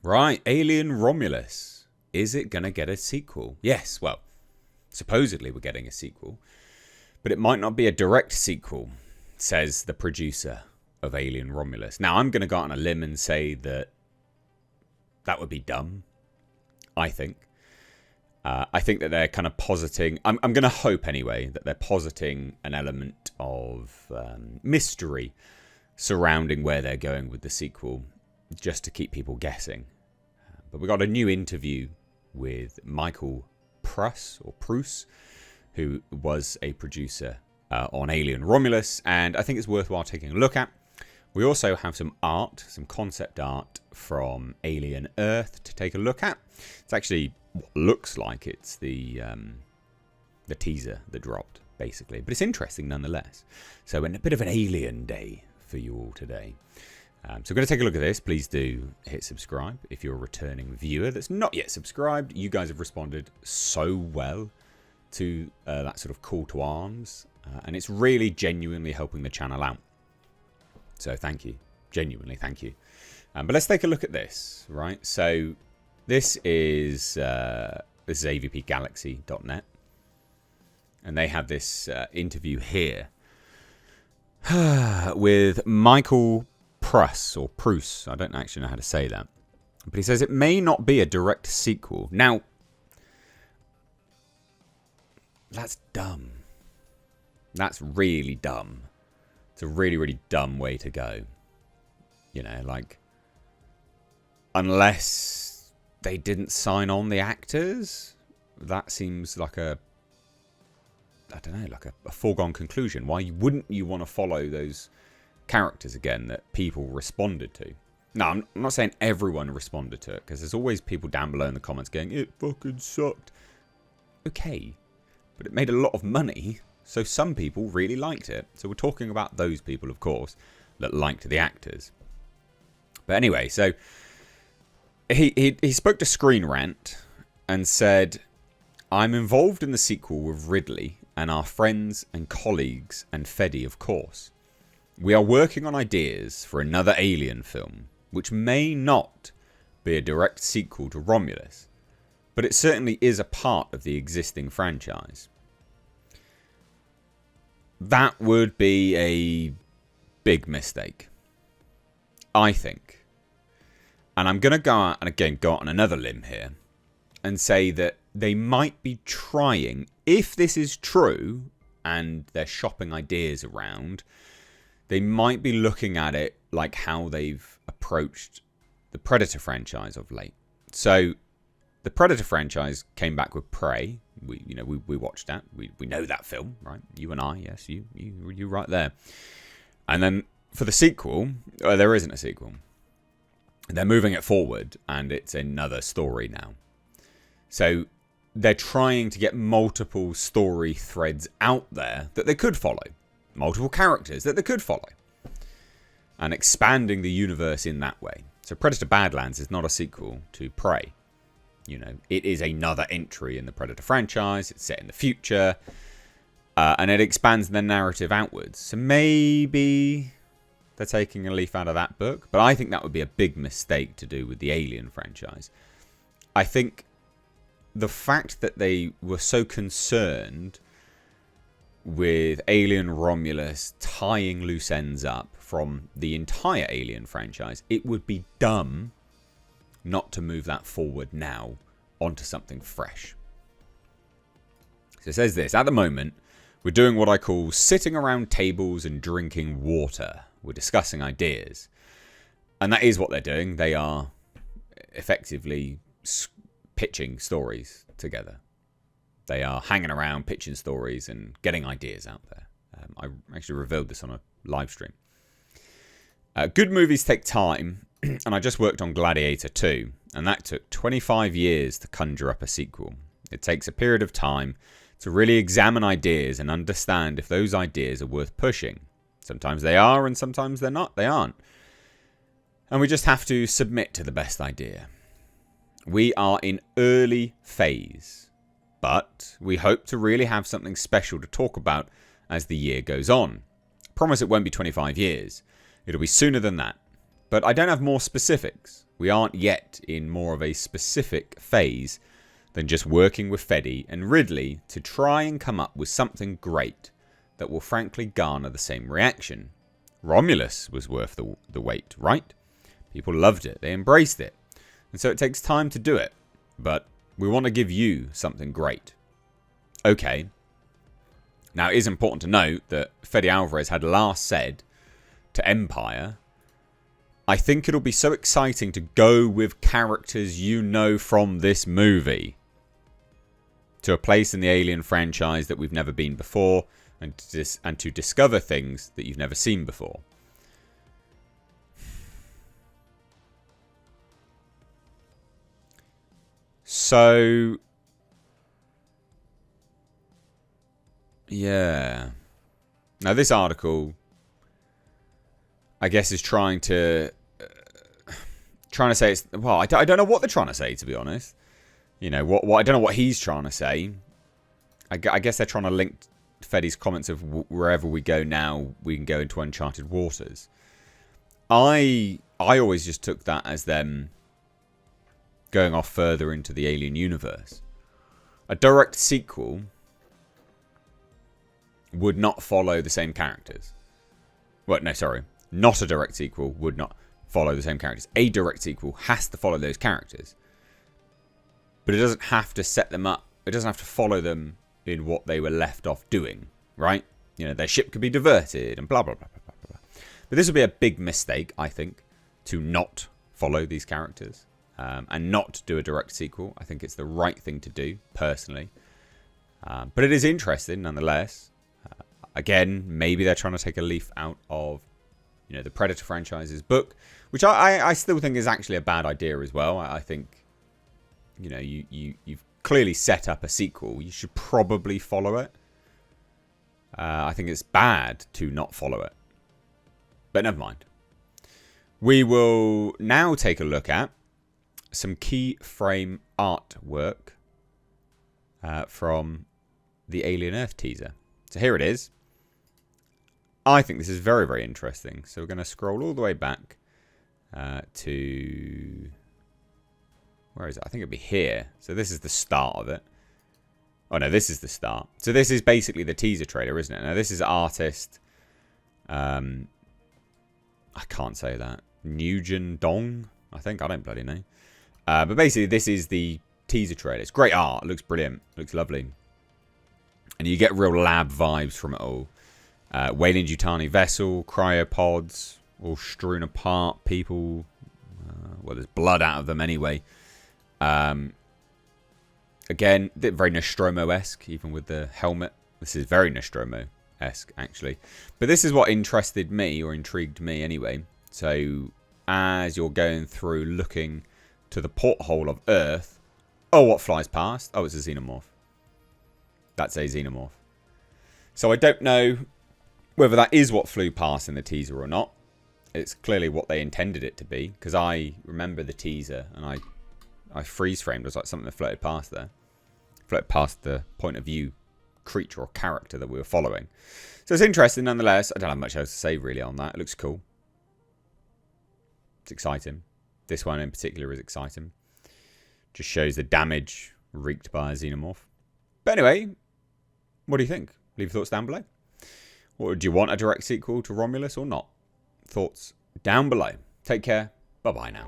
Right, Alien Romulus. Is it going to get a sequel? Yes, well, supposedly we're getting a sequel. But it might not be a direct sequel, says the producer of Alien Romulus. Now, I'm going to go out on a limb and say that would be dumb, I think. I think that they're kind of positing... I'm going to hope, anyway, that they're positing an element of mystery surrounding where they're going with the sequel, just to keep people guessing. But we got a new interview with Michael Pruss, who was a producer on Alien Romulus, and I think it's worthwhile taking a look at. We also have some art, some concept art from Alien Earth to take a look at. It's actually what looks like it's the teaser that dropped, basically. But it's interesting nonetheless. So a bit of an alien day for you all today. So we're going to take a look at this. Please do hit subscribe if you're a returning viewer that's not yet subscribed. You guys have responded so well to that sort of call to arms. And it's really genuinely helping the channel out. So thank you. Genuinely, thank you. But let's take a look at this, right? So this is avpgalaxy.net. And they have this interview here with Michael Pruss, or Pruss. I don't actually know how to say that. But he says it may not be a direct sequel. Now, that's dumb. That's really dumb. It's a really, really dumb way to go. You know, like, unless they didn't sign on the actors, that seems like I don't know, like a foregone conclusion. Why wouldn't you want to follow those characters again that people responded to? No, I'm not saying everyone responded to it, because there's always people down below in the comments going, it fucking sucked. Okay, but it made a lot of money, so some people really liked it. So we're talking about those people, of course, that liked the actors. But anyway, so he spoke to Screen Rant and said, I'm involved in the sequel with Ridley and our friends and colleagues and Fedi, of course. We are working on ideas for another Alien film, which may not be a direct sequel to Romulus, but it certainly is a part of the existing franchise. That would be a big mistake, I think. And I'm going to go out and again go out on another limb here and say that they might be trying, if this is true and they're shopping ideas around, they might be looking at it like how they've approached the Predator franchise of late. So the Predator franchise came back with Prey. We watched that. We know that film, right? You and I, yes, you right there. And then for the sequel, there isn't a sequel. They're moving it forward, and it's another story now. So they're trying to get multiple story threads out there that they could follow. Multiple characters that they could follow. And expanding the universe in that way. So Predator Badlands is not a sequel to Prey. You know, it is another entry in the Predator franchise. It's set in the future. And it expands the narrative outwards. So maybe they're taking a leaf out of that book. But I think that would be a big mistake to do with the Alien franchise. I think the fact that they were so concerned with Alien Romulus tying loose ends up from the entire Alien franchise, it would be dumb not to move that forward now onto something fresh. So it says this, at the moment, we're doing what I call sitting around tables and drinking water. We're discussing ideas. And that is what they're doing. They are effectively pitching stories together. They are hanging around, pitching stories and getting ideas out there. I actually revealed this on a live stream. Good movies take time, and I just worked on Gladiator 2, and that took 25 years to conjure up a sequel. It takes a period of time to really examine ideas and understand if those ideas are worth pushing. Sometimes they are, and sometimes they're not. They aren't. And we just have to submit to the best idea. We are in early phase, but we hope to really have something special to talk about as the year goes on. I promise it won't be 25 years. It'll be sooner than that. But I don't have more specifics. We aren't yet in more of a specific phase than just working with Fedi and Ridley to try and come up with something great that will frankly garner the same reaction. Romulus was worth the wait, right? People loved it. They embraced it. And so it takes time to do it. But we want to give you something great. Okay. Now, it is important to note that Fede Alvarez had last said to Empire, I think it'll be so exciting to go with characters you know from this movie to a place in the Alien franchise that we've never been before and to discover things that you've never seen before. So, yeah. Now, this article, I guess, is trying to say it's, well, I don't know what they're trying to say, to be honest. You know, what I don't know what he's trying to say. I guess they're trying to link Fedi's comments of wherever we go now, we can go into uncharted waters. I always just took that as them going off further into the Alien universe. A direct sequel would not follow the same characters. Well, no, sorry. Not a direct sequel would not follow the same characters. A direct sequel has to follow those characters. But it doesn't have to set them up. It doesn't have to follow them in what they were left off doing, right? You know, their ship could be diverted and blah, blah, blah, blah, blah, blah. But this would be a big mistake, I think, to not follow these characters and not do a direct sequel. I think it's the right thing to do, personally. But it is interesting, nonetheless. Again, maybe they're trying to take a leaf out of, you know, the Predator franchise's book, which I still think is actually a bad idea as well. I think, you know, you've clearly set up a sequel. You should probably follow it. I think it's bad to not follow it. But never mind. We will now take a look at some key frame artwork from the Alien Earth teaser. So here it is. I think this is very, very interesting. So we're going to scroll all the way back to... Where is it? I think it'll be here. So this is the start of it. Oh, no, this is the start. So this is basically the teaser trailer, isn't it? Now, this is artist... I can't say that. Nugent Dong, I think. I don't bloody know. But basically, this is the teaser trailer. It's great art. It looks brilliant. It looks lovely. And you get real lab vibes from it all. Weyland-Yutani vessel, cryopods, all strewn apart. People... well, there's blood out of them anyway. Again, very Nostromo-esque, even with the helmet. This is very Nostromo-esque, actually. But this is what interested me, or intrigued me anyway. So, as you're going through looking to the porthole of Earth... Oh, what flies past? Oh, it's a xenomorph. That's a xenomorph. So I don't know whether that is what flew past in the teaser or not. It's clearly what they intended it to be. Because I remember the teaser and I freeze-framed. It was like something that floated past there. Floated past the point of view creature or character that we were following. So it's interesting nonetheless. I don't have much else to say really on that. It looks cool. It's exciting. This one in particular is exciting. Just shows the damage wreaked by a xenomorph. But anyway, what do you think? Leave your thoughts down below. Or do you want a direct sequel to Romulus or not? Thoughts down below. Take care. Bye-bye now.